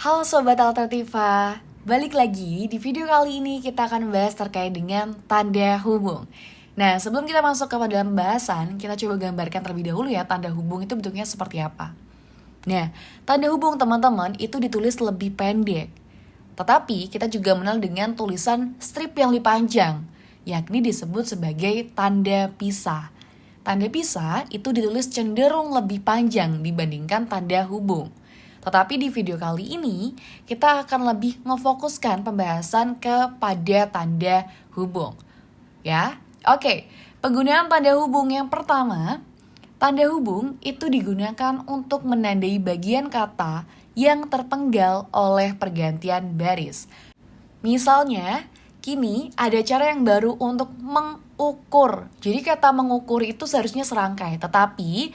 Halo Sobat Alternativa, balik lagi di video kali ini kita akan bahas terkait dengan tanda hubung. Nah, sebelum kita masuk ke dalam pembahasan, kita coba gambarkan terlebih dahulu ya tanda hubung itu bentuknya seperti apa. Nah, tanda hubung teman-teman itu ditulis lebih pendek. Tetapi kita juga mengenal dengan tulisan strip yang lebih panjang, yakni disebut sebagai tanda pisah. Tanda pisah itu ditulis cenderung lebih panjang dibandingkan tanda hubung. Tetapi di video kali ini, kita akan lebih memfokuskan pembahasan kepada tanda hubung. Ya, oke. Penggunaan tanda hubung yang pertama, tanda hubung itu digunakan untuk menandai bagian kata yang terpenggal oleh pergantian baris. Misalnya, kini ada cara yang baru untuk mengukur. Jadi kata mengukur itu seharusnya serangkai, tetapi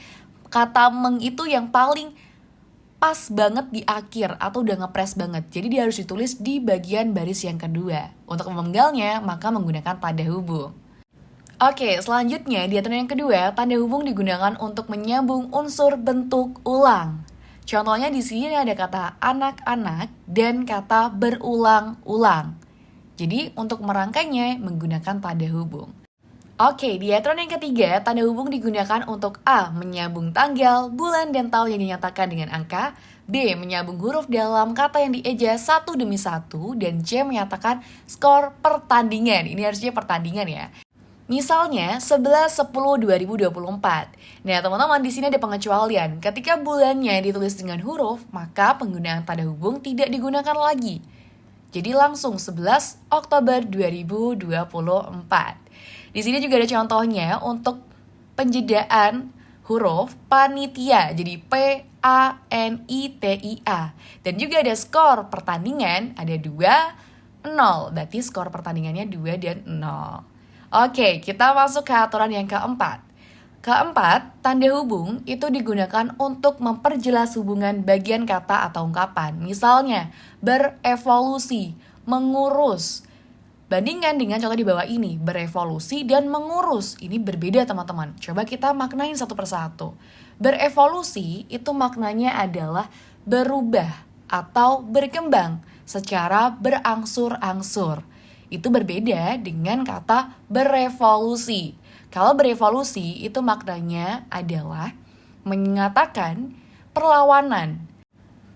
kata meng itu yang paling pas banget di akhir atau udah ngepres banget. Jadi dia harus ditulis di bagian baris yang kedua. Untuk memenggalnya, maka menggunakan tanda hubung. Oke, selanjutnya di aturan yang kedua, tanda hubung digunakan untuk menyambung unsur bentuk ulang. Contohnya di sini ada kata anak-anak dan kata berulang-ulang. Jadi untuk merangkainya menggunakan tanda hubung. Oke, di aturan yang ketiga, tanda hubung digunakan untuk A. Menyambung tanggal, bulan, dan tahun yang dinyatakan dengan angka. B. Menyambung huruf dalam kata yang dieja satu demi satu. Dan C. Menyatakan skor pertandingan. Ini harusnya pertandingan ya. Misalnya 11/10/2024. Nah, teman-teman di sini ada pengecualian. Ketika bulannya ditulis dengan huruf, maka penggunaan tanda hubung tidak digunakan lagi. Jadi langsung 11 Oktober 2024. Di sini juga ada contohnya untuk penjedaan huruf panitia. Jadi PANITIA. Dan juga ada skor pertandingan, ada 2-0. Berarti skor pertandingannya 2 dan 0. Oke, kita masuk ke aturan yang keempat. Keempat, tanda hubung itu digunakan untuk memperjelas hubungan bagian kata atau ungkapan. Misalnya, berevolusi, mengurus. Bandingkan dengan contoh di bawah ini, berevolusi dan mengurus. Ini berbeda teman-teman. Coba kita maknain satu persatu. Berevolusi itu maknanya adalah berubah atau berkembang secara berangsur-angsur. Itu berbeda dengan kata berevolusi. Kalau berevolusi itu maknanya adalah mengatakan perlawanan.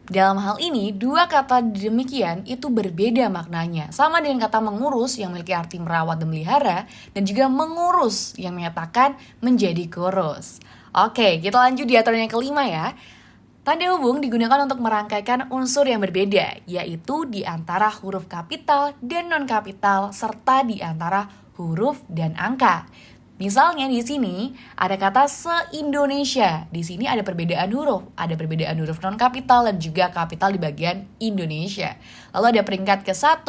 Dalam hal ini, dua kata demikian itu berbeda maknanya. Sama dengan kata mengurus yang memiliki arti merawat dan melihara, dan juga mengurus yang menyatakan menjadi kurus. Oke, kita lanjut di aturan yang kelima ya. Tanda hubung digunakan untuk merangkaikan unsur yang berbeda, yaitu di antara huruf kapital dan non-kapital, serta di antara huruf dan angka. Misalnya di sini ada kata se-Indonesia. Di sini ada perbedaan huruf. Ada perbedaan huruf non-kapital dan juga kapital di bagian Indonesia. Lalu ada peringkat ke-1,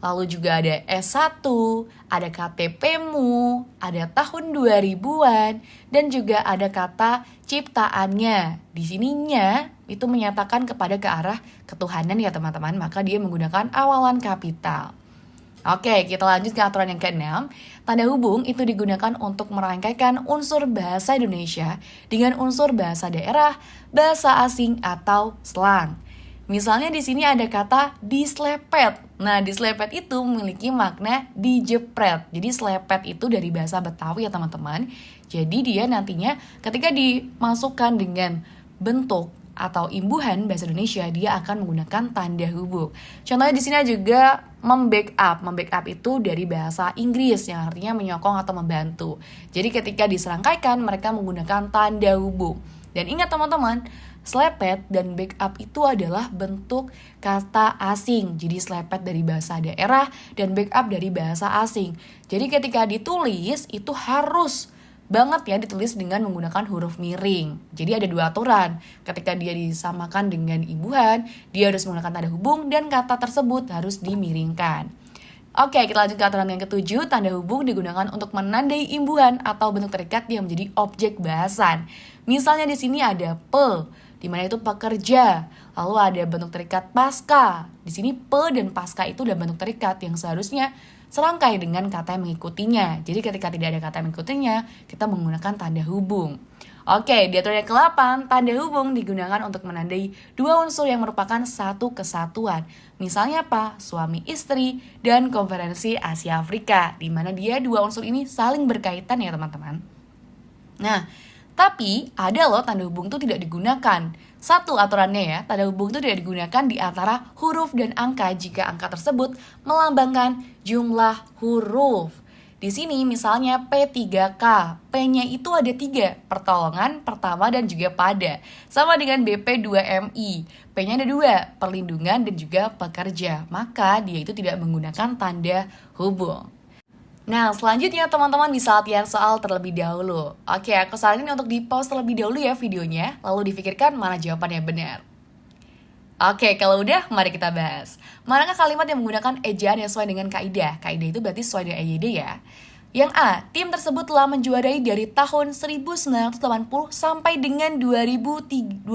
lalu juga ada S1, ada KTP-mu, ada tahun 2000-an, dan juga ada kata ciptaannya. Di sininya itu menyatakan kepada ke arah ketuhanan ya teman-teman, maka dia menggunakan awalan kapital. Oke, kita lanjut ke aturan yang ke-6. Tanda hubung itu digunakan untuk merangkaikan unsur bahasa Indonesia dengan unsur bahasa daerah, bahasa asing, atau slang. Misalnya di sini ada kata dislepet. Nah, dislepet itu memiliki makna dijepret. Jadi slepet itu dari bahasa Betawi ya teman-teman. Jadi dia nantinya ketika dimasukkan dengan bentuk atau imbuhan bahasa Indonesia, dia akan menggunakan tanda hubung. Contohnya di sini juga membackup. Membackup itu dari bahasa Inggris yang artinya menyokong atau membantu. Jadi ketika diserangkaikan, mereka menggunakan tanda hubung. Dan ingat teman-teman, slepet dan backup itu adalah bentuk kata asing. Jadi slepet dari bahasa daerah dan backup dari bahasa asing. Jadi ketika ditulis itu harus banget ya ditulis dengan menggunakan huruf miring. Jadi ada dua aturan. Ketika dia disamakan dengan imbuhan, dia harus menggunakan tanda hubung dan kata tersebut harus dimiringkan. Oke, kita lanjut ke aturan yang ketujuh. Tanda hubung digunakan untuk menandai imbuhan atau bentuk terikat yang menjadi objek bahasan. Misalnya di sini ada pe, di mana itu pekerja. Lalu ada bentuk terikat pasca. Di sini pe dan pasca itu adalah bentuk terikat yang seharusnya serangkai dengan kata yang mengikutinya. Jadi ketika tidak ada kata yang mengikutinya, kita menggunakan tanda hubung. Oke, di aturan yang ke-8, tanda hubung digunakan untuk menandai dua unsur yang merupakan satu kesatuan. Misalnya apa? Suami istri dan konferensi Asia Afrika, di mana dia dua unsur ini saling berkaitan ya teman-teman. Nah, tapi ada loh tanda hubung itu tidak digunakan. Satu aturannya ya, tanda hubung itu tidak digunakan di antara huruf dan angka jika angka tersebut melambangkan jumlah huruf. Di sini misalnya P3K, P-nya itu ada 3, pertolongan, pertama, dan juga pada. Sama dengan BP2MI, P-nya ada 2, perlindungan dan juga pekerja. Maka dia itu tidak menggunakan tanda hubung. Nah, selanjutnya teman-teman bisa latihan soal terlebih dahulu. Oke, aku saranin untuk di-pause terlebih dahulu ya videonya, lalu difikirkan mana jawaban yang benar. Oke, kalau udah, mari kita bahas. Manakah kalimat yang menggunakan ejaan yang sesuai dengan kaidah? Kaidah itu berarti sesuai dengan EYD ya. Yang A, tim tersebut telah menjuarai dari tahun 1980 sampai dengan 2023.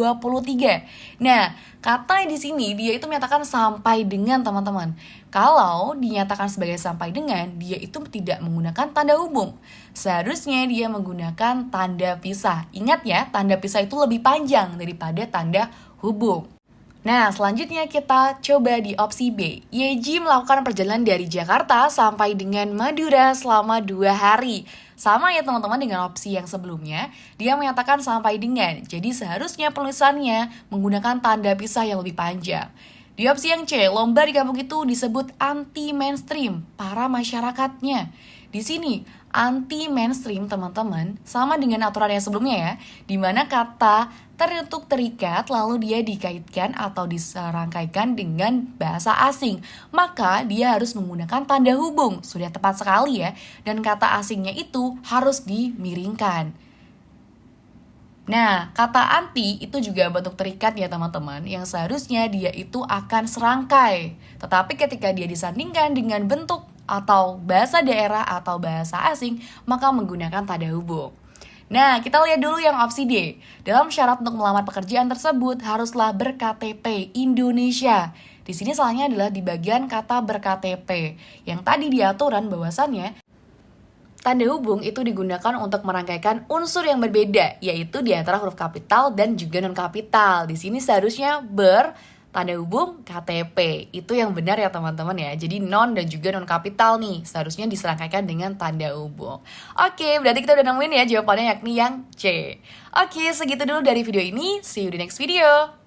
Nah, kata di sini dia itu menyatakan sampai dengan teman-teman. Kalau dinyatakan sebagai sampai dengan, dia itu tidak menggunakan tanda hubung. Seharusnya dia menggunakan tanda pisah. Ingat ya, tanda pisah itu lebih panjang daripada tanda hubung. Nah, selanjutnya kita coba di opsi B. Yeji melakukan perjalanan dari Jakarta sampai dengan Madura selama 2 hari. Sama ya teman-teman dengan opsi yang sebelumnya, dia menyatakan sampai dengan. Jadi seharusnya penulisannya menggunakan tanda pisah yang lebih panjang. Di opsi yang C, lomba di kampung itu disebut anti-mainstream, para masyarakatnya. Di sini, anti-mainstream teman-teman, sama dengan aturan yang sebelumnya ya, di mana kata tertutup terikat lalu dia dikaitkan atau diserangkaikan dengan bahasa asing. Maka dia harus menggunakan tanda hubung, sudah tepat sekali ya, dan kata asingnya itu harus dimiringkan. Nah, kata anti itu juga bentuk terikat ya teman-teman, yang seharusnya dia itu akan serangkai. Tetapi ketika dia disandingkan dengan bentuk atau bahasa daerah atau bahasa asing, maka menggunakan tanda hubung. Nah, kita lihat dulu yang opsi D. Dalam syarat untuk melamar pekerjaan tersebut haruslah ber-KTP Indonesia. Di sini salahnya adalah di bagian kata ber-KTP. Yang tadi di aturan bahwasannya tanda hubung itu digunakan untuk merangkaikan unsur yang berbeda, yaitu di antara huruf kapital dan juga non-kapital. Di sini seharusnya tanda hubung KTP. Itu yang benar ya teman-teman ya. Jadi non dan juga non kapital nih seharusnya diserangkaikan dengan tanda hubung. Oke, berarti kita udah nemuin ya jawabannya yakni yang C. Oke, segitu dulu dari video ini. See you di next video.